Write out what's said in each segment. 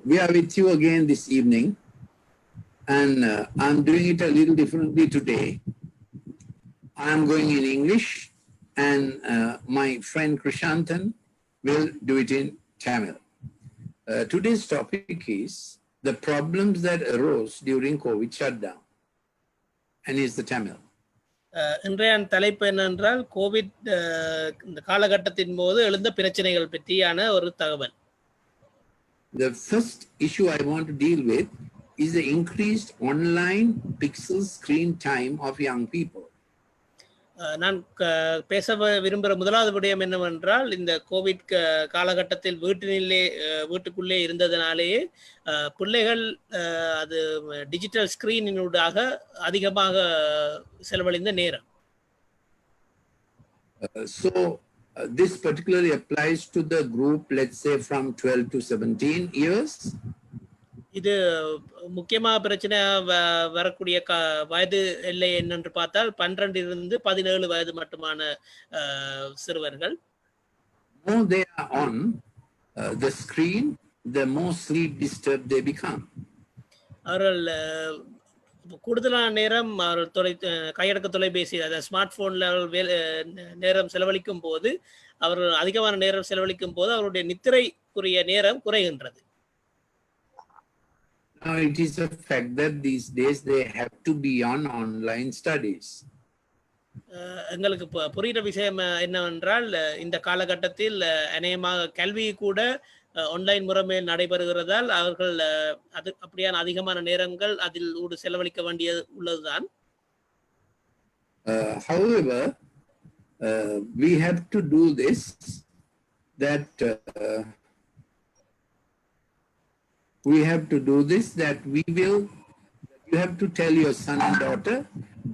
we are with you again this evening, and I'm doing it a little differently today. I'm going in English, and my friend Krishantan will do it in Tamil. Today's topic is the problems that arose during COVID shutdown, and is the Tamil. இன்றைய தலைப்பு என்னென்றால் Covid இந்த காலகட்டத்தின் போது எழுந்த பிரச்சனைகள் பற்றியான ஒரு தகவல். The first issue I want to deal with is the increased online pixel screen time of young people. நான் பேச விரும்புகிற முதலாவது விடயம் என்னவென்றால் இந்த கோவிட் காலகட்டத்தில் வீட்டுக்குள்ளே இருந்ததனாலேயே பிள்ளைகள் அது டிஜிட்டல் ஸ்கிரீனினூடாக அதிகமாக செலவழிந்த நேரம். This particularly applies to the group, let's say from 12 to 17 years. இது முக்கியமாக பிரச்சனை வரக்கூடிய வயது எல்லை என்னென்று பார்த்தால் 12 to 17 வயது மட்டுமான சிறுவர்கள். More they are on the screen, the more sleep disturbed they become. அவர்கள் கூடுதலான நேரம் அவர்கள் கையடக்க தொலைபேசி அதாவது ஸ்மார்ட் போன்ல நேரம் செலவழிக்கும் போது அவர்கள் அதிகமான நேரம் செலவழிக்கும் போது அவருடைய நித்திரைக்குரிய நேரம் குறைகின்றது. Now it is a fact that these days they have to be on online studies. எங்களுக்கு புரிகிற விஷயம் என்னவென்றால் இந்த காலகட்டத்தில் அநேகமாக கல்வி கூட ஆன்லைன் முறையில் நடைபெறுகிறதால் அவர்கள் அது அப்படியான அதிகமான நேரங்கள் அதில் செலவழிக்க வேண்டியது உள்ளதுதான். However, we have to do this that you have to tell your son and daughter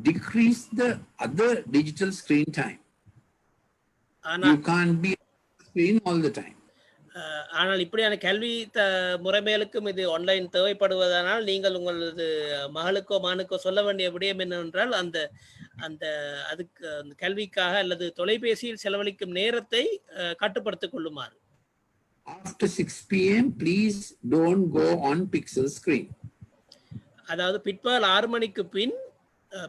decrease the other digital screen time. You can't be on screen all the time. ஆனால் இப்படியான கல்வி முறைமைகளுக்கும் இது ஆன்லைன் தேவைப்படுவதனால் நீங்கள் உங்களது மகளுக்கோ மகனுக்கோ சொல்ல வேண்டிய விடயம் என்னவென்றால் அந்த அந்த அதுக்கு அந்த கல்விக்காக அல்லது தொலைபேசியில் செலவழிக்கும் நேரத்தை கட்டுப்படுத்திக் கொள்ளுமாறு. After 6 p.m. please don't go on pixel screen. அதாவது பிற்பகல் 6 மணிக்கு பின்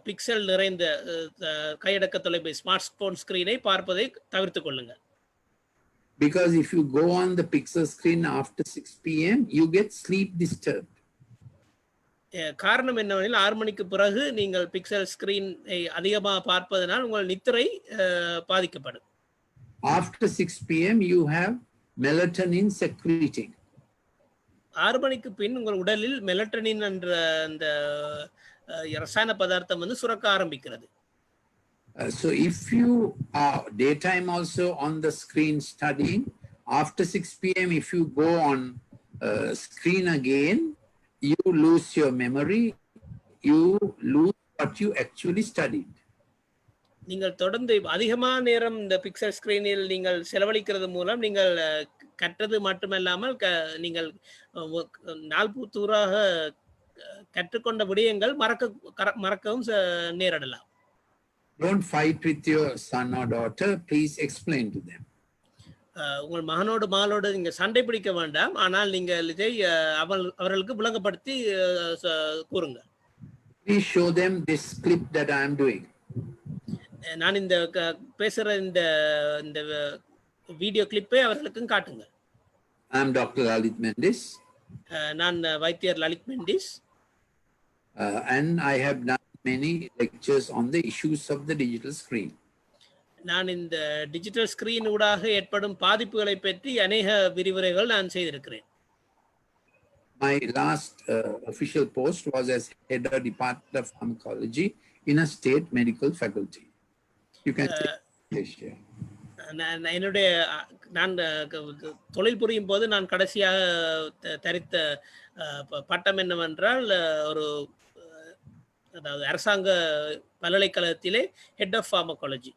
பிக்சல் நிறைந்த கையடக்க தொலைபேசி ஸ்மார்ட் போன் ஸ்கிரீனை பார்ப்பதை தவிர்த்துக் கொள்ளுங்கள். Because if you go on the pixel screen after 6 p.m. you get sleep disturbed. காரணம் என்னவெனில் 6 மணிக்கு பிறகு நீங்கள் பிக்சல் ஸ்கிரீனை அதிகமாக பார்ப்பதனால் உங்கள் நித்திரை பாதிக்கப்படும். After 6 p.m. you have melatonin secreting. 6 மணிக்கு பின் உங்கள் உடலில் மெலட்டனின் என்ற அந்த ரசாயன பதார்த்தம் சுரக்க ஆரம்பிக்கிறது. So if you are daytime also on the screen studying, after 6 p.m. if you go on screen again, you lose your memory, you lose what you actually studied. நீங்கள் தொடர்ந்து அதிகமான நேரம் இந்த பிக்சல் ஸ்கிரீனில் நீங்கள் செலவழிக்கிறது மூலம் நீங்கள் கற்றது மட்டுமல்லாமல் நீங்கள் நாள்பூத்தூராக கற்றுக்கொண்ட விடயங்கள் மறக்கவும் நேரிடலாம். Don't fight with your son or daughter, please explain to them. உங்கள் மகனோடு நீங்க சண்டை பிடிக்க வேண்டாம், ஆனால் நீங்கள் இதை அவர்களுக்கு விளங்கப்படுத்தி கூறுங்க. Please show them this clip that I am doing. நான் இந்த பேசுற இந்த வீடியோ கிளிப்பை அவர்களுக்கும் காட்டுங்க. I am Dr. Lalit Mendis. நான் வைத்தியர் Lalit Mendis. And I have done many lectures on the issues of the digital screen. நான் இந்த டிஜிட்டல் ஸ்கிரீன் ஊடாக ஏற்படும் பாதிப்புகளை பற்றி அநேக விரிவுரைகள் நான் செய்திருக்கிறேன். My last official post was as head of Department of Pharmacology in a state medical faculty. You can share. நான் தொழில் புரியும் போது நான் கடைசியாக தரித்த பட்டம் என்னவென்றால் ஒரு அதாவது அரசாங்க பல்கலைக்கழகத்திலே head of pharmacology.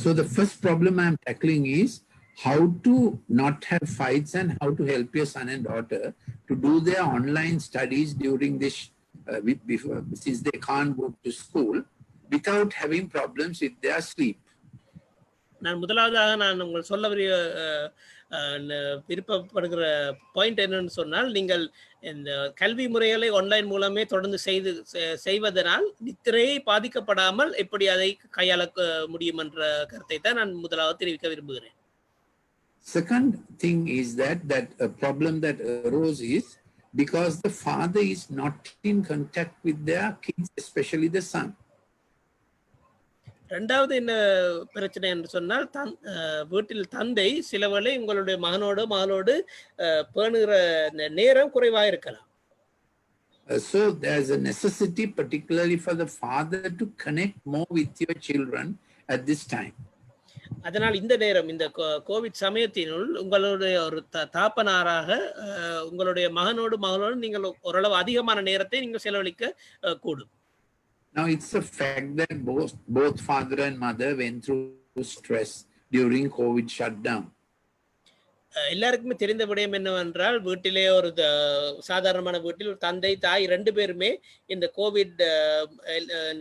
So the first problem I am tackling is how to not have fights and how to help your son and daughter to do their online studies during this since they can't go to school without having problems with their sleep. நான் முதலாவதாக நான் உங்களுக்கு சொல்ல விருப்பப்படுகிற point என்னன்னு சொன்னால், நீங்கள் இந்த கல்வி முறைகளை ஆன்லைன் மூலமே தொடர்ந்து செய்வதனால் நித்திரையை பாதிக்கப்படாமல் எப்படி அதை கையாள முடியும் என்ற கருத்தை தான் நான் முதலாவது தெரிவிக்க விரும்புகிறேன். Second thing is that a problem that arose is because the father is not in contact with their kids, especially the son. இரண்டாவது என்ன பிரச்சனை என்று சொன்னால், வீட்டில் தந்தை சிலவேளை உங்களுடைய மகனோடு மகளோடு பேணுகிற நேரம் குறைவாக இருக்கலாம். So there's a necessity, particularly for the father, to connect more with your children at this time. அதனால் இந்த நேரம், இந்த கோவிட் சமயத்தினுள் உங்களுடைய ஒரு தாப்பனாராக உங்களுடைய மகனோடு மகளோடு நீங்கள் ஓரளவு அதிகமான நேரத்தை நீங்கள் செலவழிக்க கூடும். Now it's a fact that both father and mother went through stress during COVID shutdown. எல்லாருக்குமே தெரிந்த விடயம் என்னவென்றால், வீட்டிலே ஒரு சாதாரணமான வீட்டில் ஒரு தந்தை தாய் 2 பேருமே இந்த கோவிட்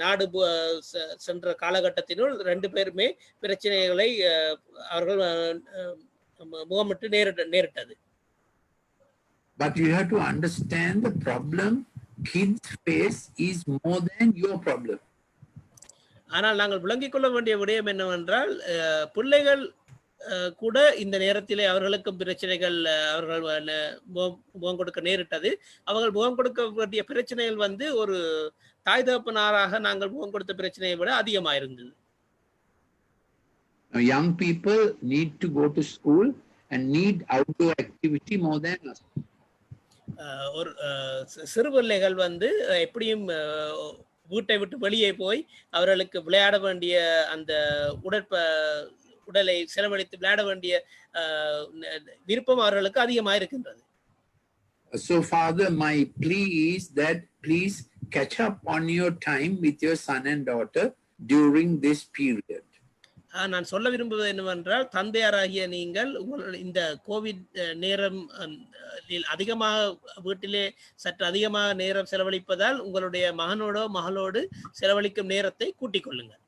நாடு சென்ற காலகட்டத்தினுள் 2 பேருமே பிரச்சனைகளை அவர்கள் முகமிட்டு நேரிட்டது. But you have to understand the problem kids face is more than your problem. ஆனால் நாங்கள் விளங்கிக் கொள்ள வேண்டிய விடயம் என்னவென்றால், பிள்ளைகள் கூட இந்த நேரத்திலே அவர்களுக்கும் பிரச்சனைகள் அவர்கள் முகம் கொடுக்க நேரிட்டது. அவர்கள் முகம் கொடுக்க வேண்டிய பிரச்சனைகள் ஒரு தாய் தகப்பனாராக நாங்கள் முகம் கொடுத்த பிரச்சனையை விட அதிகமாக இருந்தது. Young people need to go to school and need outdoor activity more than us. ஒரு சிறு பிள்ளைகள் எப்படியும் வீட்டை விட்டு வெளியே போய் அவர்களுக்கு விளையாட வேண்டிய அந்த உடலை செலவழித்து விளையாட வேண்டிய விருப்பம் அவர்களுக்கு அதிகமாக இருக்கின்றது. So father, my plea is that please catch up on your time with your son and daughter during this period. நான் சொல்ல விரும்புவது என்னவென்றால், தந்தையாராகிய நீங்கள் இந்த கோவிட் நேரம் அதிகமாக வீட்டிலே சற்று அதிகமாக நேரம் செலவழிப்பதால் உங்களுடைய மகனோடோ மகளோடு செலவழிக்கும் நேரத்தை கூட்டிக் கொள்ளுங்கள்.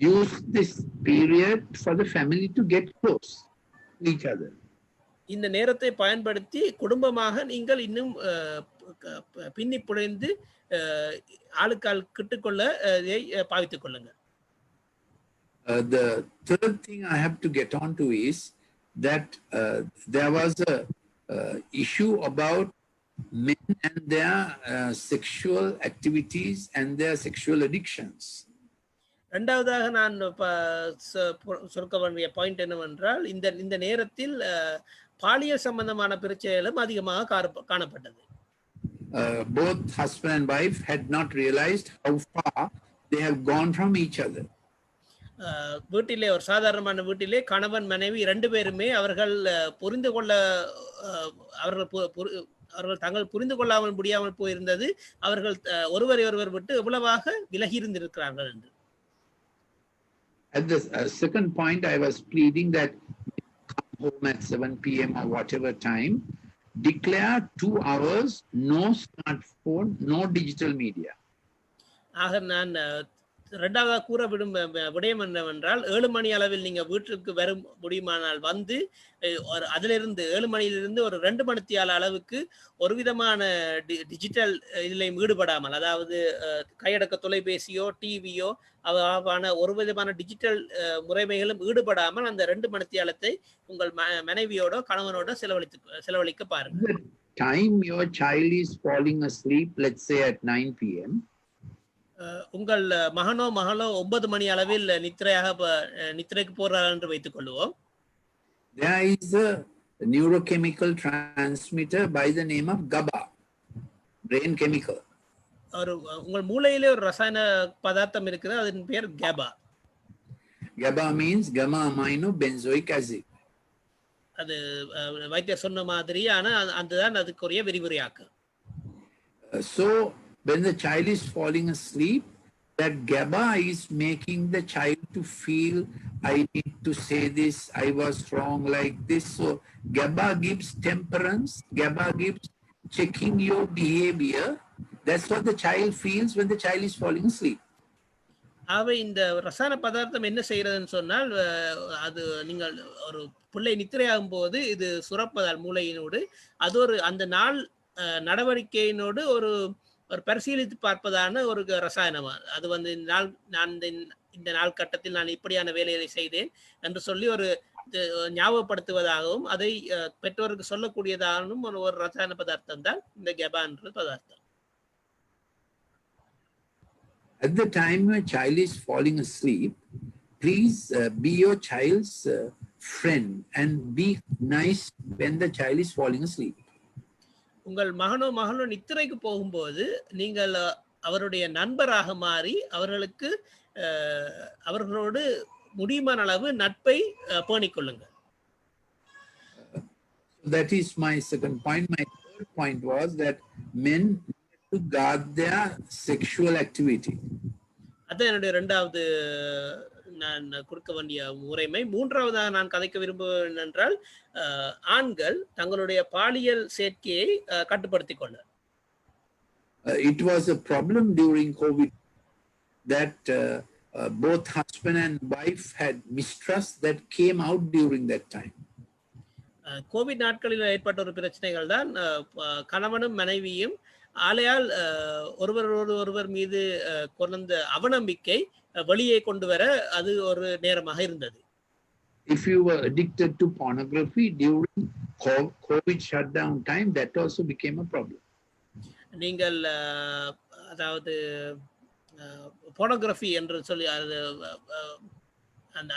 Use this period for the family to get close to each other. இந்த நேரத்தை பயன்படுத்தி குடும்பமாக நீங்கள் இன்னும் பின்னி புழைந்து ஆளுக்கால் கிட்டுக்கொள்ள பாவித்துக் கொள்ளுங்கள். The third thing I have to get on to is that there was a issue about men and their sexual activities and their sexual addictions. இரண்டாவதாக நான் சொல்ல வேண்டிய பாயிண்ட் என்னவென்றால், இந்த நேரத்தில் பாலியல் சம்பந்தமான பிரச்சனைகளும் அதிகமாக காணப்பட்டது. Both husband and wife had not realized how far they have gone from each other. வீட்டிலே ஒரு சாதாரணமான வீட்டிலே கணவன் மனைவி 2 பேருமே அவர்கள் புரிந்து கொள்ள அவர்கள் தாங்கள் புரிந்து கொள்ளாமல் முடியாமல் போயிருந்தது. அவர்கள் ஒருவரை ஒருவர் விட்டு எவ்வளவாக விலகி இருந்திருக்கிறார்கள் என்று. At the second point, I was pleading that come home at 7 p.m. or whatever time, declare 2 hours, no smartphone, no digital media. ஆக நான் இரண்டாவதாக கூற விடயம் என்னவென்றால், 7 மணி அளவில் நீங்க வீட்டிற்கு வர முடியுமானால் அதிலிருந்து 7 மணியிலிருந்து ஒரு 2 மணித்தியால அளவுக்கு ஒரு விதமான டிஜிட்டல் இதிலையும் ஈடுபடாமல், அதாவது கையடக்க தொலைபேசியோ டிவியோ அவான ஒரு விதமான டிஜிட்டல் முறைமைகளும் ஈடுபடாமல் அந்த 2 மணித்தியாலத்தை உங்கள் மனைவியோட கணவனோட செலவழிக்க பாருங்க. Time your child is falling asleep, let's say at 9 p.m. உங்கள் மகனோ மகளோ 9 மணி அளவில் நித்திரைக்கு போறார் என்று வைத்துக் கொள்வோம். There is a neurochemical transmitter by the name of GABA, brain chemical. உங்கள் மூளையிலே ஒரு ரசாயன பதார்த்தம் இருக்குது, அதன் பெயர் GABA. GABA means gamma amino benzoic acid. அது வைத்தியர் சொன்ன மாதிரியான அதுதான் அதுக்குரிய விரிவுரையாக்கம். So when the child is falling asleep, that GABA is making the child to feel, I need to say this, I was wrong like this. So GABA gives temperance, GABA gives checking your behavior. That's what the child feels when the child is falling asleep. ஆகவே இந்த ரசாயன பதார்த்தம் என்ன செய்கிறதுன்னு சொன்னால், அது நீங்கள் ஒரு பிள்ளை நித்திரையாகும் போது இது சுரப்பதால் மூளையினோடு, அது ஒரு அந்த நாள் நடவடிக்கையினோடு ஒரு ஒரு பரிசீலித்து பார்ப்பதான ஒரு ரசாயனமா. அது வந்து இந்த நாள் நான் இந்த நாள் கட்டத்தில் நான் இப்படியான வேலைகளை செய்தேன் என்று சொல்லி ஒரு ஞாபகப்படுத்துவதாகவும், அதை பெற்றோருக்கு சொல்லக்கூடியதாகவும் ஒரு ரசாயன பதார்த்தம் தான் இந்த கெபா என்ற பதார்த்தம். At the time your child is falling asleep, please be your child's friend and be nice when the child is falling asleep. உங்கள் மகனோ மகளோ நித்திரைக்கு போகும்போது நீங்கள் அவருடைய நண்பராக மாறி அவர்களுக்கு அவர்களோடு முடியுமான அளவு நட்பை பேணிக்கொள்ளுங்கள். That is my second point. My third point was that men to guard their sexual activity. அதான் என்னுடைய இரண்டாவது நான் கொடுக்க வேண்டிய முறைமை. மூன்றாவதாக நான் கதைக்க விரும்புவேன் என்றால், ஆண்கள் தங்களுடைய பாலியல் சேர்க்கையை கட்டுப்படுத்திக் கொள்ள. It was a problem during COVID that both husband and wife had mistrust that came out during that time. Covid நாட்களில் ஏற்பட்ட ஒரு பிரச்சனைகள் தான் கணவனும் மனைவியும் ஆலையால் ஒருவர் மீது கொண்ட அவநம்பிக்கை வெளியே கொண்டு வர அது ஒரு நேரமாக இருந்தது. If you were addicted to pornography during COVID shutdown time, that also became a problem. நீங்கள் அதாவது போனோகிராஃபி என்று சொல்லி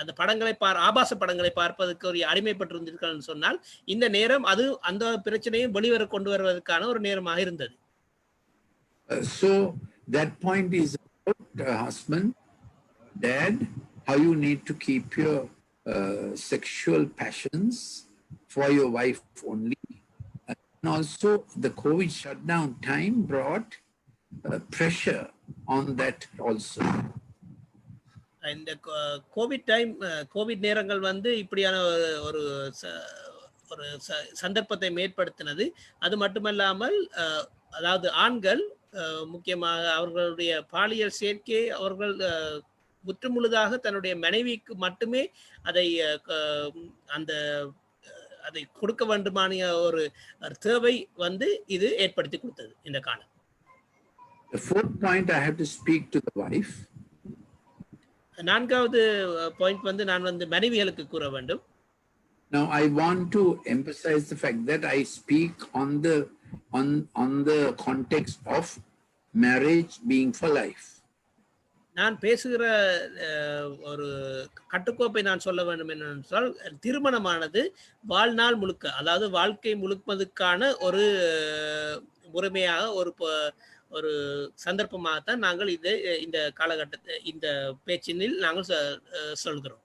அந்த படங்களை ஆபாச படங்களை பார்ப்பதற்கு ஒரு அடிமைப்பட்டிருந்தீர்கள் சொன்னால் இந்த நேரம் அது அந்த பிரச்சனையும் வெளிவர கொண்டு வருவதற்கான ஒரு நேரமாக இருந்தது. So that point is about husband, dad, how you need to keep your sexual passions for your wife only. And also the COVID shutdown time brought pressure on that also. இந்த கோவிட் நேரங்கள் வந்து இப்படியான ஒரு ஒரு சந்தர்ப்பத்தை மேற்படுத்தினது. அது மட்டுமல்லாமல் அதாவது ஆண்கள் முக்கியமாக அவர்களுடைய பாலியல் சேர்க்கை அவர்கள் முற்றுமுழுதாக தன்னுடைய மனைவிக்கு மட்டுமே அதை கொடுக்க வேண்டுமான ஒரு தேவை வந்து இது ஏற்படுத்தி கொடுத்தது இந்த காலம். The fourth point I have to speak to the wife. நான்காவது பாயிண்ட் வந்து நான் வந்து மனைவிகளுக்கு கூற வேண்டும். Now I want to emphasize the fact that I speak on the context of marriage being for life. நான் பேசுகிற ஒரு கட்டுக்கோப்பை நான் சொல்ல வேண்டும் என்னென்றால், திருமணமானது வாழ்நாள் முழுக்க, அதாவது வாழ்க்கை முழுப்பதுக்கான ஒரு முறைமையாக ஒரு சந்தர்ப்பமாகத்தான் நாங்கள் இந்த காலகட்டத்தை இந்த பேச்சினில் நாங்கள் சொல்கிறோம்.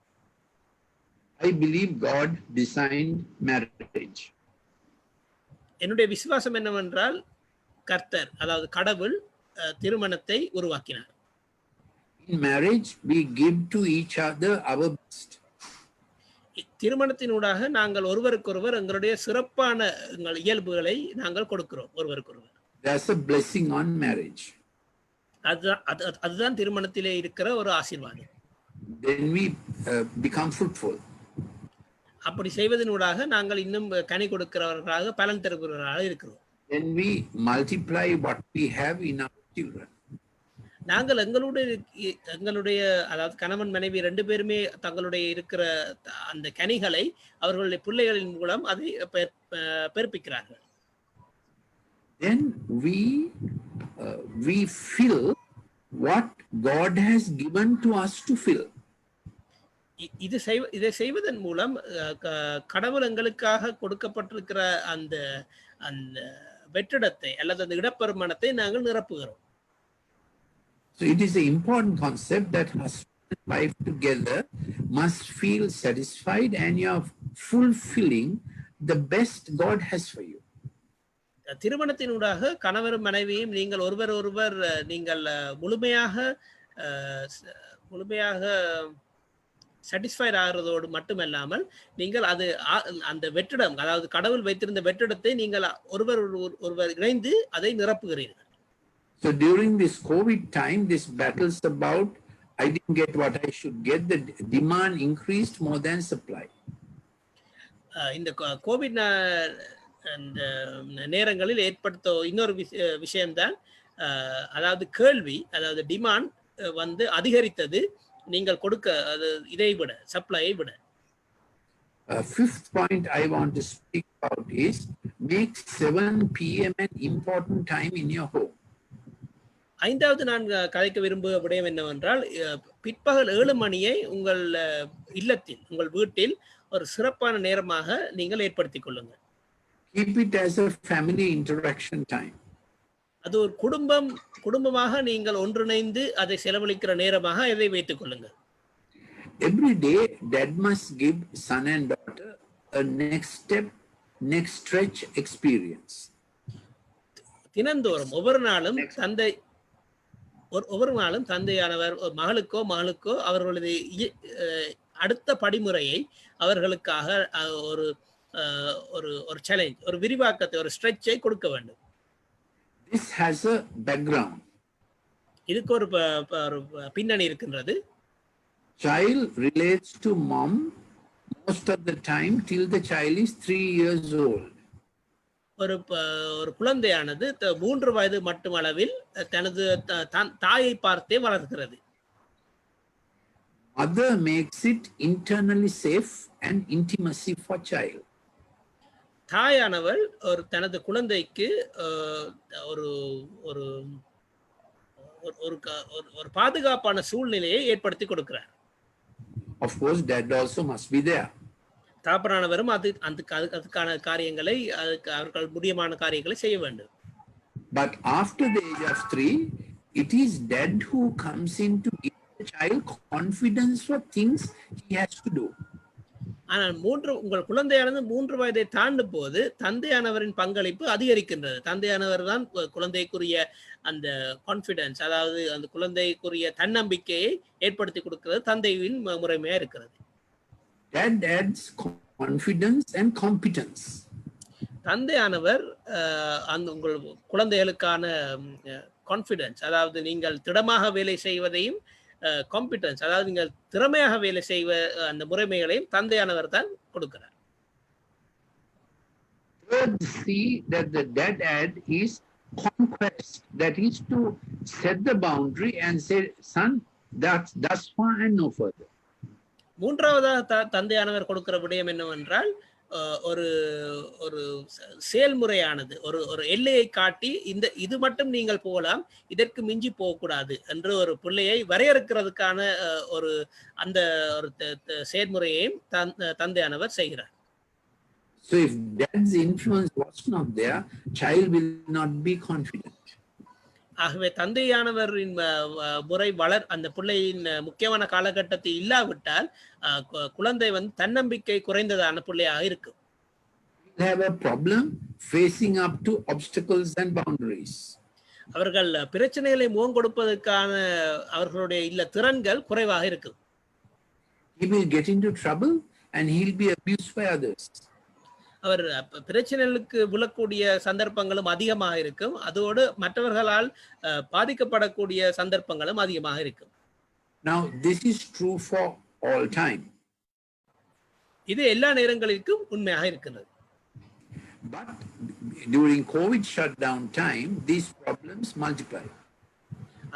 I believe God designed marriage. என்னுடைய விசுவாசம் என்னவென்றால், கர்த்தர் அதாவது கடவுள் திருமணத்தை உருவாக்கினார். In marriage we give to each other our best. திருமணத்தினூடாக நாங்கள் ஒருவருக்கொருவர் எங்களுடைய சிறப்பான எங்கள் இயல்புகளை நாங்கள் கொடுக்கிறோம் ஒருவருக்கொருவர். There's a blessing on marriage. அதுதான் திருமணத்திலே இருக்கிற ஒரு ஆசீர்வாதம். Then we become fruitful. அப்படி செய்வதனூடாக நாங்கள் இன்னும் கனி கொடுக்கிறவர்களாக பலன் தருகிறவர்களாக இருக்கிறோம். Then we multiply what we have in our children. நாங்கள் எங்களுடைய அதாவது கணவன் மனைவி ரெண்டு பேருமே தங்களுடைய இருக்கிற அந்த கனிகளை அவர்களுடைய பிள்ளைகளின் மூலம் அதை பெருப்பிக்கிறார்கள். Then we fill what God has given to us to fill. இதை செய்வதன் மூலம் கடவுள் எங்களுக்காக கொடுக்கப்பட்டிருக்கிற அந்த அந்த வெற்றிடத்தை அல்லது அந்த இடப்பெருமானத்தை நாங்கள் நிரப்புகிறோம். So it is an important concept that husband and wife together must feel satisfied and you are fulfilling the best God has for you. திருமணத்தினூடாக கணவரும் மனைவியும் நீங்கள் ஒருவர் நீங்கள் முழுமையாக சாட்டிஸ்ஃபைட் ஆகிறதோடு மட்டுமல்லாமல் நீங்கள் அந்த வெற்றிடம், அதாவது கடவுள் வைத்திருந்த வெற்றிடத்தை நீங்கள் ஒருவர் இணைந்து அதை நிரப்புகிறீர்கள். So during this COVID time, this battles about I didn't get what I should get. The demand increased more than supply. இந்த கோவிட் அந்த நேரங்களில் ஏற்படுத்த இன்னொரு விஷயம்தான், அதாவது கேள்வி, அதாவது டிமாண்ட் வந்து அதிகரித்தது நீங்கள் கொடுக்க அது இதை விட, சப்ளையை விட. Fifth point I want to speak about is make 7 p.m. an important time in your home. ஐந்தாவது நான் கதைக்க விரும்புகிற விடயம் என்னவென்றால், பிற்பகல் 7 மணியை உங்கள் இல்லத்தில், உங்கள் வீட்டில் ஒரு சிறப்பான நேரமாக நீங்கள் ஏற்படுத்திக் கொள்ளுங்கள். Keep it as a family interaction time. அது ஒரு குடும்பமாக நீங்கள் ஒன்றிணைந்து அதை செலவழிக்கிற நேரமாக அதை வைத்துக் கொள்ளுங்கள். Every day, dad must give son and daughter a next step, next stretch experience. தினந்தோறும் ஒவ்வொரு நாளும் தந்தையானவர் மகளுக்கோ அவர்களது அடுத்த படிமுறையை அவர்களுக்காக ஒரு ஒரு சேலஞ்ச், ஒரு விரிவாக்கத்தை, ஒரு ஸ்ட்ரெச்சை கொடுக்க வேண்டும். This has a background. இதுக்கு ஒரு பின்னணி இருக்கின்றது. Child relates to mom most of the time till the child is 3 years old. ஒரு குழந்தையானது 3 வயது மட்டும் அளவில் தனது தாயை பார்த்தே வளர்கிறது. Mother makes it internally safe and intimacy for child. தாயானவள் தனது குழந்தைக்கு ஒரு ஒரு ஒரு பாதுகாப்பான சூழ்நிலையை ஏற்படுத்தி கொடுக்கிறார். Of course, dad also must be there. தாப்பரானவரும் அதுக்கான காரியங்களை, அவர்கள் முடியமான காரியங்களை செய்ய வேண்டும். But after the age of 3, it is dad who comes in to give the child confidence for things he has to do. ஆனால் உங்கள் குழந்தையானது 3 வயதை தாண்டும் போது தந்தையானவரின் பங்களிப்பு அதிகரிக்கின்றது. தந்தையானவர் தான் குழந்தைக்குரிய அந்த கான்ஃபிடன்ஸ், அதாவது அந்த குழந்தைக்குரிய தன்னம்பிக்கையை ஏற்படுத்தி கொடுக்கிறது தந்தையின் முறைமையா இருக்கிறது. Dad adds confidence and competence. தந்தையானவர் அந்த உங்கள் குழந்தைகளுக்கான கான்ஃபிடன்ஸ், அதாவது நீங்கள் திடமாக வேலை செய்வதையும், காம்பிடன்ஸ், அதாவது நீங்கள் திறமையாக வேலை செய்வ அந்த முறைமைகளையும் தந்தையானவர் தான் கொடுக்கிறார். Third, see that the dad add is conquest, that is to set the boundary and say, son, that's far and no further. மூன்றாவதாக தந்தையானவர் கொடுக்கிற விடயம் என்னவென்றால், ஒரு ஒரு செயல்முறையானது ஒரு எல்லையை காட்டி இது மட்டும் நீங்கள் போகலாம், இதற்கு மிஞ்சி போகக்கூடாது என்று ஒரு பிள்ளையை வரையறுக்கிறதுக்கான ஒரு அந்த ஒரு செயல்முறையையும் தந்தையானவர் செய்கிறார். So if dad's influence was not there, child will not be confident. ஆகவே தந்தையானவரின் முறை அந்த பிள்ளையின் முக்கியமான காலகட்டத்தில் இல்லாவிட்டால் குழந்தை தன்னம்பிக்கை குறைந்ததான பிள்ளையாக இருக்கும். Have a problem facing up to obstacles and boundaries. அவர்கள் பிரச்சனைகளை முகம் கொடுப்பதற்கான அவர்களுடைய திறன்கள் குறைவாக இருக்கும். He will get into trouble and he'll be abused by others. அவர் பிரச்சனைகளுக்கு விழக்கூடிய சந்தர்ப்பங்களும் அதிகமாக இருக்கும், அதோடு மற்றவர்களால் பாதிக்கப்படக்கூடிய சந்தர்ப்பங்களும் அதிகமாக இருக்கும். Now this is true for all time. இது எல்லா நேரங்களிலும் உண்மையாக இருக்கிறது. But during COVID shutdown time, these problems multiply.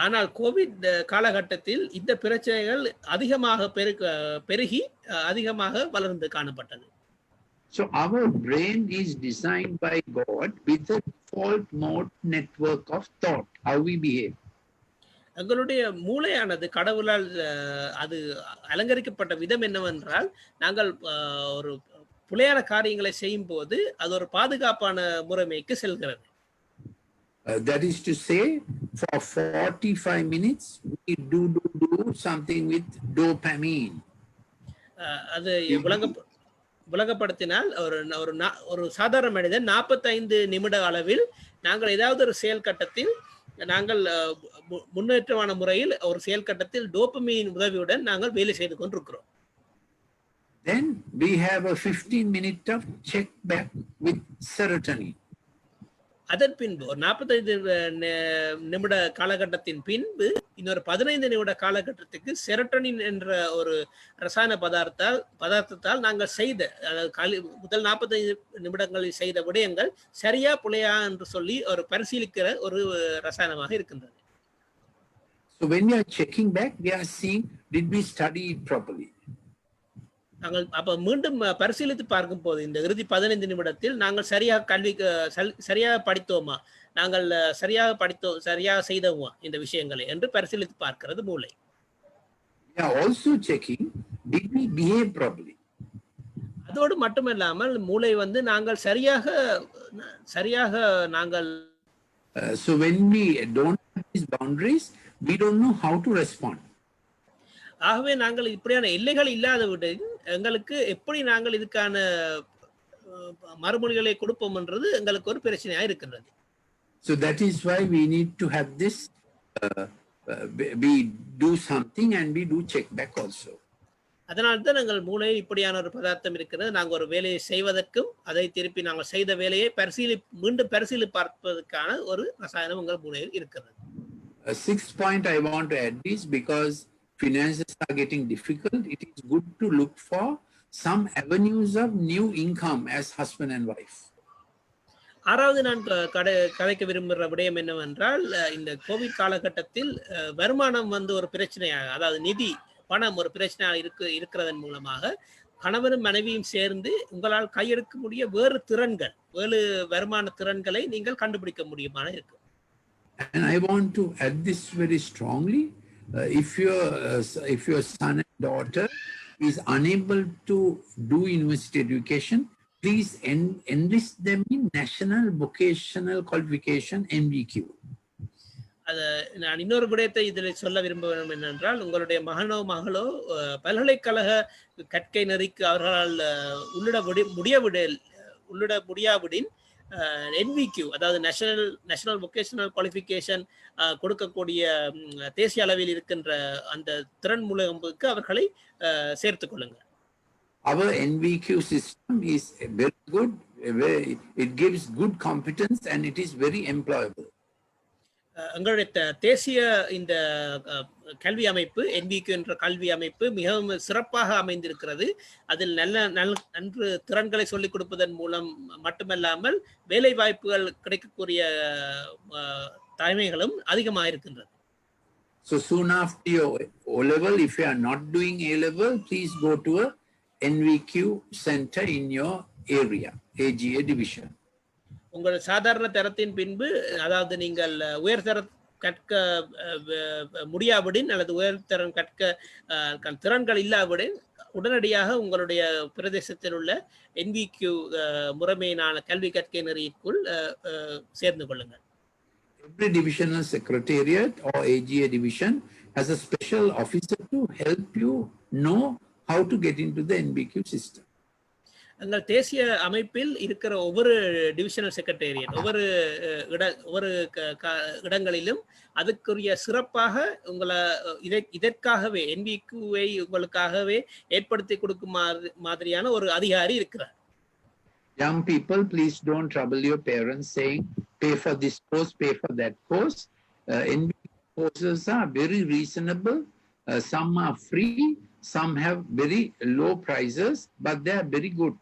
ஆனால் கோவிட் காலகட்டத்தில் இந்த பிரச்சனைகள் அதிகமாக பெருகி அதிகமாக வளர்ந்து காணப்பட்டது. So our brain is designed by God with a default mode network of thought, how we behave. எங்களுடைய மூளையானது கடவுளால் அது அலங்கரிக்கப்பட்ட விதம் என்னவென்றால், நாங்கள் ஒரு புலையான காரியங்களை செய்யும் போது அது ஒரு பாதுகாப்பான முறைமைக்கு செல்கிறது. That is to say, for 45 minutes we do something with dopamine. அது விளங்கப்படுத்தினால் ஒரு சாதாரண மனிதன் 45 நிமிட அளவில் நாங்கள் ஏதாவது ஒரு செயல் கட்டத்தில் நாங்கள் முன்னேற்றமான முறையில் ஒரு செயல் கட்டத்தில் டோபமைன் உதவியுடன் நாங்கள் வேலை செய்து கொண்டிருக்கிறோம். Then we have a 15 minute of check back with serotonin. அதன் பின்பு ஒரு 45 நிமிட காலகட்டத்தின் பின்பு இன்னொரு 15 நிமிட காலகட்டத்துக்கு செரட்டோனின் என்ற ஒரு ரசாயன பதார்த்தத்தால் நாங்கள் செய்த, அதாவது முதல் 45 நிமிடங்களில் செய்த விடயங்கள் சரியா புலையா என்று சொல்லி ஒரு பரிசீலிக்கிற ஒரு ரசாயனமாக இருக்கின்றது. So when we are checking back, we are seeing, did we study it properly? நாங்கள் அப்ப மீண்டும் பரிசீலித்து பார்க்கும் போது இந்த இறுதி 15 நிமிடத்தில் நாங்கள் சரியாக படித்தோமா, நாங்கள் சரியாக செய்தோமா இந்த விஷயங்களை என்று பரிசீலித்து பார்க்கிறது மூளை. We are also checking, did we behave properly? அதோடு மட்டுமல்லாமல் மூளை நாங்கள் சரியாக நாங்கள் so when we don't have these boundaries, we don't know how to respond. ஆகவே நாங்கள் இப்படியான எல்லைகள் இல்லாத விட எங்களுக்கு எப்படி நாங்கள் இதுக்கான மறுமொழிகளை கொடுப்போம் என்றது எங்களுக்கு ஒரு பிரச்சனையா இருக்கிறது. So that is why we need to have this, we do something and we do check back also. அதனால்தான் எங்கள் மூளை இப்படியான ஒரு பதார்த்தம் இருக்கிறது. நாங்கள் ஒரு வேலையை செய்வதற்கும் அதை திருப்பி நாங்கள் செய்த வேலையை மீண்டும் பரிசீலி பார்ப்பதற்கான ஒரு ரசாயனம் உங்கள் மூளையில் இருக்கிறது. Sixth point I want to add is, because finances are getting difficult, it is good to look for some avenues of new income as husband and wife. ஆறாவது நான் கதைக்க விரும்புகிற விடயம் என்னவென்றால், இந்த கோவிட் காலகட்டத்தில் வருமானம் ஒரு பிரச்சனையாக, அதாவது நிதி பணம் ஒரு பிரச்சனையாக இருக்கிறதன் மூலமாக கணவனும் மனைவியும் சேர்ந்து உங்களால் கையெடுக்க முடிய வேறு வருமான திறன்களை நீங்கள் கண்டுபிடிக்க முடியுமான இருக்கு. And I want to add this very strongly. If your son and daughter is unable to do university education, please enlist them in National Vocational Qualification NVQ. நான் இன்னொரு விடயத்தை இதில் சொல்ல விரும்புகிறேன் என்னென்றால், உங்களுடைய மகனோ மகளோ பல்கலைக்கழக கற்கை நெறிக்கு அவர்களால் உள்ளிட முடியாவிடின் NVQ, அதாவது நேஷனல் வொகேஷனல் குவாலிஃபிகேஷன் கொடுக்கக்கூடிய தேசிய அளவில் இருக்கின்ற அந்த திறன் முகாமுக்கு அவர்களை சேர்த்துக் கொள்ளுங்கள். Our NVQ system is very good. It gives good competence and it is very employable. எங்களுடைய தேசிய இந்த கல்வி அமைப்பு, NVQ என்ற கல்வி அமைப்பு மிகவும் சிறப்பாக அமைந்திருக்கிறது. அதில் நன்று திறன்களை சொல்லிக் கொடுப்பதன் மூலம் மட்டுமல்லாமல் வேலை வாய்ப்புகள் கிடைக்கக்கூடிய தன்மைகளும் அதிகமாக இருக்கின்றது. So soon after your O-level, if you are not doing A-level, please go to a NVQ center in your area, AGA division. உங்கள் சாதாரண தரத்தின் பின்பு, அதாவது நீங்கள் உயர்தர கற்க முடியாவிடின் அல்லது உயர்தரம் கற்க திறன்கள் இல்லாவிடின் உடனடியாக உங்களுடைய பிரதேசத்தில் உள்ள NVQ முறைமையினான கல்வி கற்கை நெறிக்குள் சேர்ந்து கொள்ளுங்கள். Every divisional secretariat or AGA division has a special officer to help you know how to get into the NVQ system. எங்கள் தேசிய அமைப்பில் இருக்கிற ஒவ்வொரு டிவிஷனல் செக்ரட்டேரியட் ஒவ்வொரு இடங்களிலும் அதுக்குரிய சிறப்பாக உங்களை இதற்காகவே NVQ-வை உங்களுக்காகவே ஏற்படுத்தி கொடுக்கும் மாதிரியான ஒரு அதிகாரி இருக்கிறார். Young people, please don't trouble your parents saying, pay for this course, pay for that course. NVQ courses are very reasonable. Some are free, some have very low prices, but they are very good.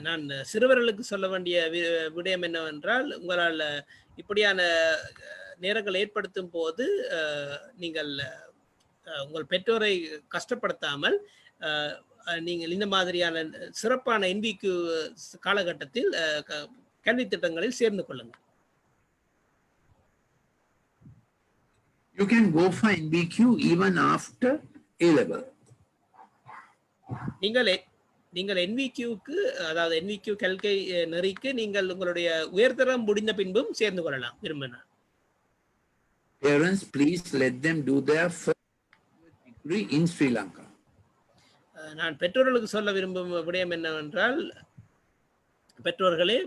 நான் சிறுவர்களுக்கு சொல்ல வேண்டிய விடயம் என்னவென்றால், உங்களால் இப்படியான நேரங்கள் ஏற்படுத்தும் போது நீங்கள் உங்கள் பெற்றோரை கஷ்டப்படுத்தாமல் நீங்கள் இந்த மாதிரியான சிறப்பான NVQ காலகட்டத்தில் கல்வி திட்டங்களில் சேர்ந்து கொள்ளுங்கள். You can go for NVQ even after A-level. நீங்கள் NVQ-க்கு, அதாவது NVQ கல்கை நெறிக்கு நீங்கள் உங்களுடைய உயர்தரம் முடிந்த பின்பும் சேர்ந்து கொள்ளலாம் விரும்பினார். Parents, please let them do their first degree in Sri Lanka. நான் பெற்றோர்களுக்கு சொல்ல விரும்பும் விடயம் என்னவென்றால், பெற்றோர்களே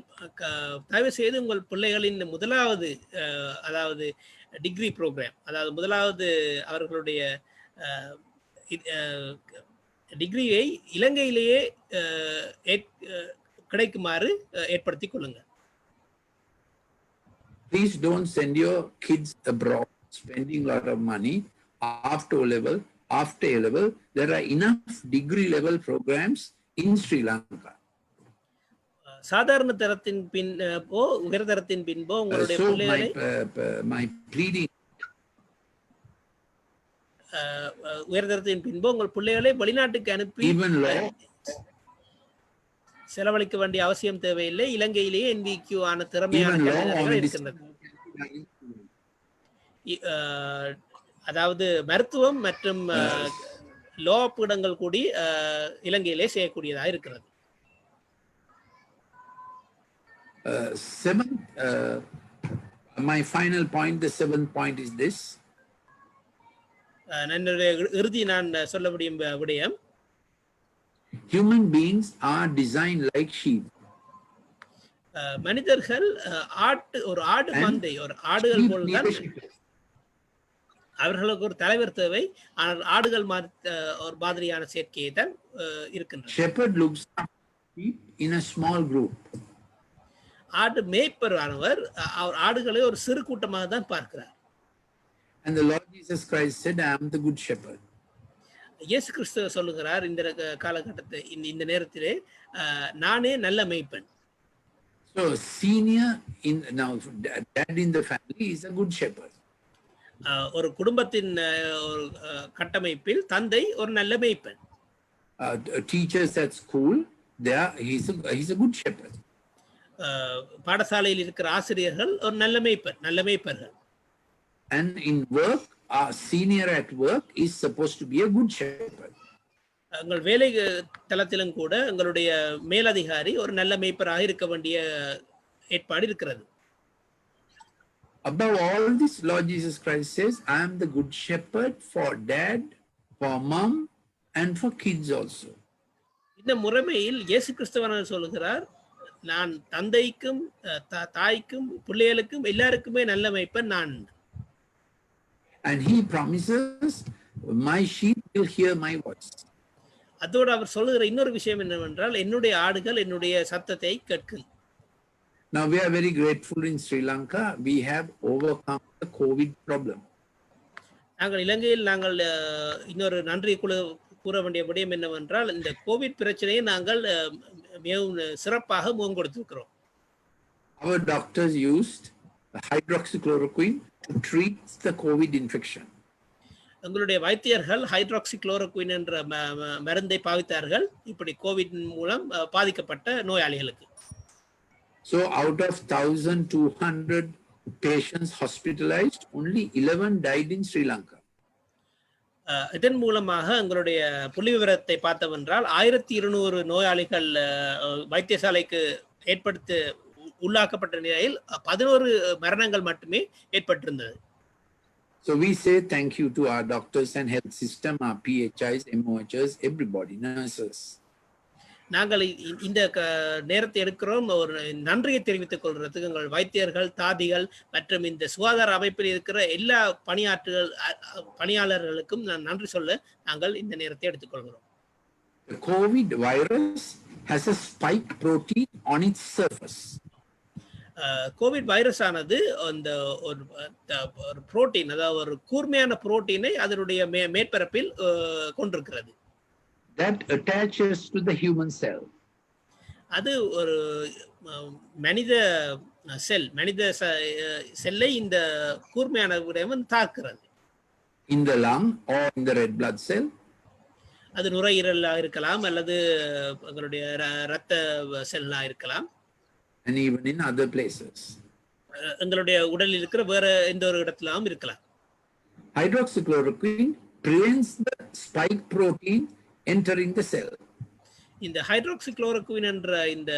தயவு செய்து உங்கள் பிள்ளைகளின் முதலாவது, அதாவது டிகிரி ப்ரோக்ராம், அதாவது முதலாவது அவர்களுடைய டிகிரியை இலங்கையிலேயே கிடைக்குமாறு ஏற்படுத்திக் கொள்ளுங்கள். Please don't send your kids abroad spending a lot of money after O-level, after A-level. There are enough degree level programs in Sri Lanka. சாதாரண தரத்தின் பின் போ உயர்தரத்தின் பின்போ உங்களுடைய So பிள்ளைகளை my pleading, உயர்தரத்தின் பின்போ உங்கள் பிள்ளைகளை வெளிநாட்டுக்கு அனுப்பி even law, செலவழிக்க வேண்டிய அவசியம் தேவையில்லை. இலங்கையிலேயே NVQ ஆன திறமையான even law கலைஞர்கள் on இருக்கின்றது. அதாவது மருத்துவம் மற்றும் லோ பீடங்கள் கூடி இலங்கையிலே செய்யக்கூடியதாக இருக்கிறது. My final point, the seventh point is this. என்னுடைய இறுதி நான் சொல்ல முடியும் விடயம், human beings are designed like sheep. மனிதர்கள் ஒரு ஆடு மந்தை, ஒரு ஆடுகள் போல்தான். அவர்களுக்கு ஒரு தலைவர் தேவை, ஆனால் ஆடுகள் ஒரு மாதிரியான சேர்க்கையை தான் இருக்கின்றன. Shepherd looks after sheep in a small group. ஆடு மேய்ப்பரானவர் அவர் ஆடுகளை ஒரு சிறு கூட்டமாக தான் பார்க்கிறார். And the Lord Jesus Christ said, I am the good shepherd. இயேசு கிறிஸ்து சொல்லுகிறார் இந்த காலகட்டத்தை, இந்த நேரத்திலே நானே நல்ல மேய்ப்பன். So senior in now dad in the family is a good shepherd. ஒரு குடும்பத்தின் ஒரு கட்டமைப்பில் தந்தை ஒரு நல்ல மேய்ப்பன். Teachers at school, he's a good shepherd. பாடசாலையில் இருக்கிற ஆசிரியர்கள் ஒரு நல்ல மேய்ப்பர்கள். And in work, our senior at work is supposed to be a good shepherd. எங்கள் வேலை தளத்திலும் கூட எங்களுடைய மேலதிகாரி ஒரு நல்ல மேய்ப்பராக இருக்க வேண்டிய ஏற்பாடு இருக்கிறது. Above all this, Lord Jesus Christ says, I am the good shepherd for dad, for mom, and for kids also. இந்த முறைமையில் இயேசு கிறிஸ்துவானவர் சொல்லுகிறார், நான் தந்தைக்கும் தாய்க்கும் பிள்ளைகளுக்கும் எல்லாருக்குமே நல்ல மேய்ப்பன் நான். And he promises, my sheep will hear my voice. அதோடு அவர் சொல்லுகிற இன்னொரு விஷயம் என்னவென்றால், என்னுடைய ஆடுகள் என்னுடைய சத்தத்தை கேட்கும். Now we are very grateful in Sri Lanka. We have overcome the COVID problem. நாங்கள் இலங்கையில் நாங்கள் இன்னொரு நன்றி கூற வேண்டிய விடயம் என்னவென்றால், இந்த கோவிட் பிரச்சனையை நாங்கள் மிகவும் சிறப்பாக முகம் கொடுத்திருக்கிறோம். Our doctors used hydroxychloroquine to treat the COVID infection. எங்களுடைய வைத்தியர்கள் ஹைட்ராக்சிக்ளோரோகுயின் என்ற மருந்தை பாவித்தார்கள் இப்படி கோவிட் மூலம் பாதிக்கப்பட்ட நோயாளிகளுக்கு. So out of 1,200 patients hospitalized, only 11 died in Sri Lanka. இதன் மூலமாக எங்களுடைய புள்ளி விவரத்தை பார்த்தவென்றால் 1200 நோயாளிகள் வைத்தியசாலைக்கு உள்ளாக்கப்பட்ட நிலையில் 11 மரணங்கள் மட்டுமே ஏற்பட்டிருந்தது. So we say thank you to our doctors and health system, our PHIs, MOHs, everybody, nurses. நாங்கள் இந்த நேரத்தை எடுக்கிறோம் ஒரு நன்றியை தெரிவித்துக் கொள்றதுக்கு எங்கள் வைத்தியர்கள், தாதிகள் மற்றும் இந்த சுகாதார அமைப்பில் இருக்கிற எல்லா பணியாளர்களுக்கும் நான் நன்றி சொல்ல நாங்கள் இந்த நேரத்தை எடுத்துக்கொள்கிறோம். The COVID virus has a spike protein on its surface. Covid virus ஆனது அந்த ஒரு புரோட்டீன், அதாவது ஒரு கூர்மையான புரோட்டீனை அதனுடைய மேற்பரப்பில் கொண்டிருக்கிறது. That attaches to the human cell. அது ஒரு மனித செல்லை இந்த கூர்மையான விடயம் தாக்குறது. In the lung or in the red blood cell. அது நுரையீரலாக இருக்கலாம் அல்லது எங்களுடைய இரத்த செல்லா இருக்கலாம். And even in other places. எங்களுடைய உடலில் இருக்கிற வேற எந்த ஒரு இடத்திலும் இருக்கலாம். Hydroxychloroquine prevents the spike protein entering the cell. இந்த ஹைட்ராக்சிக்ளோரோகுயின் என்ற இந்த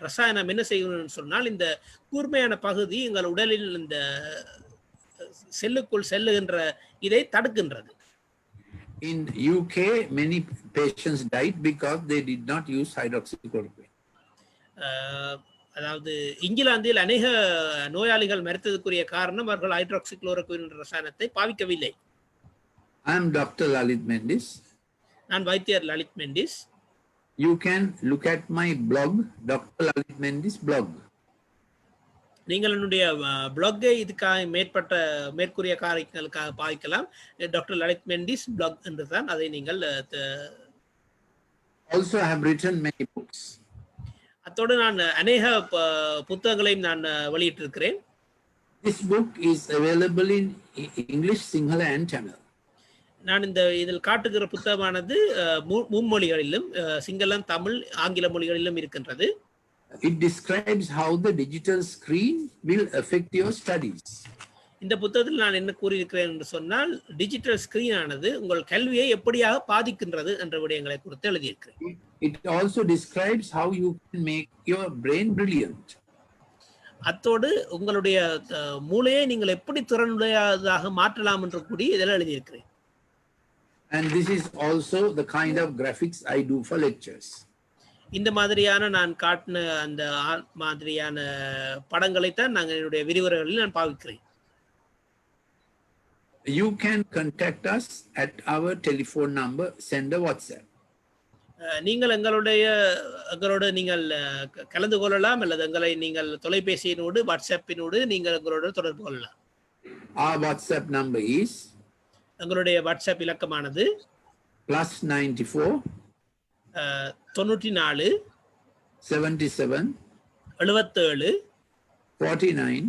ரசாயனம் என்ன செய்யணும்னு சொன்னால், இந்த கூர்மையான பகுதி எங்கள் உடலில் இந்த செல்லுக்குள் செல்லுகின்ற இதை தடுக்கின்றது. In UK, many patients died because they did not use hydroxychloroquine. அதாவது இங்கிலாந்தில் அநேக நோயாளிகள் மரித்ததுக்குரிய காரணம் அவர்கள் ஹைட்ராக்சிக்ளோரோகுயின் ரசாயனத்தை பாவிக்கவில்லை. I am Dr. Lalit Mendis. நான் வைத்தியர் Lalit Mendis. You can look at my blog, Dr. Lalit Mendis blog. நீங்கள் என்னுடைய பிளாக்கை இதுக்காக மேற்கூறிய காரியங்களுக்காக பாய்க்கலாம். டாக்டர் லலித் மெண்டிஸ் பிளாக் என்று தான் அதை நீங்கள் Also, I have written many books. அத்தோடு நான் அநேக புத்தகங்களையும் நான் வெளியிட்டிருக்கிறேன். This book is available in English, Sinhala and Tamil. நான் இதில் காட்டுகிற புத்தகமானது மும்மொழிகளிலும் சிங்களம், தமிழ், ஆங்கில மொழிகளிலும் இருக்கின்றது. It describes how the digital screen will affect your studies. இந்த புத்தகத்தில் நான் என்ன கூறியிருக்கிறேன் என்று சொன்னால், டிஜிட்டல் ஸ்கிரீன் ஆனது உங்கள் கல்வியை எப்படியாக பாதிக்கின்றது என்ற விடயங்களை குறித்து எழுதியிருக்கிறேன். It also describes how you can make your brain brilliant. அத்தோடு உங்களுடைய மூளையை நீங்கள் எப்படி திறனுடையதாக மாற்றலாம் என்று கூடி இதெல்லாம் எழுதியிருக்கிறேன். And this is also the kind of graphics I do for lectures. இந்த மாதிரியான நான் காட்டின அந்த மாதிரியான படங்களைத்தான் நாங்கள் என்னுடைய விரிவுரைகளில் நான் பாவிக்கிறேன். You can contact us at our telephone number, send a WhatsApp. நீங்கள் எங்களோடு நீங்கள் கலந்து கொள்ளலாம், அல்லது எங்களை நீங்கள் தொலைபேசியினோடு வாட்ஸ்அப்பினோடு நீங்கள் எங்களோடு தொடர்பு கொள்ளலாம். Our WhatsApp number is எங்களுடைய WhatsApp இலக்கமானது +94 94 77 77 49 49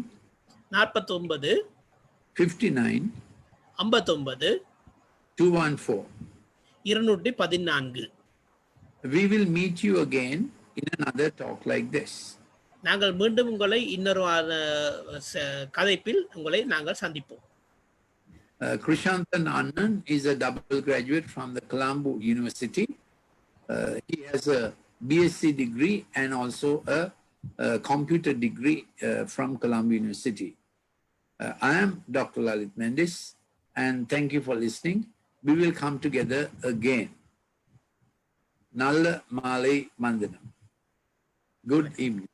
59 59 214. 214. We will meet you again in another talk like this. நாங்கள் மீண்டும் உங்களை இன்னொரு கதைப்பில் உங்களை நாங்கள் சந்திப்போம். Krishanthan Anand is a double graduate from the Colombo University. He has a BSc degree and also a computer degree from Colombo University. I am Dr. Lalit Mendis, and thank you for listening. We will come together again. Nalla Malay Mandanam. Good evening.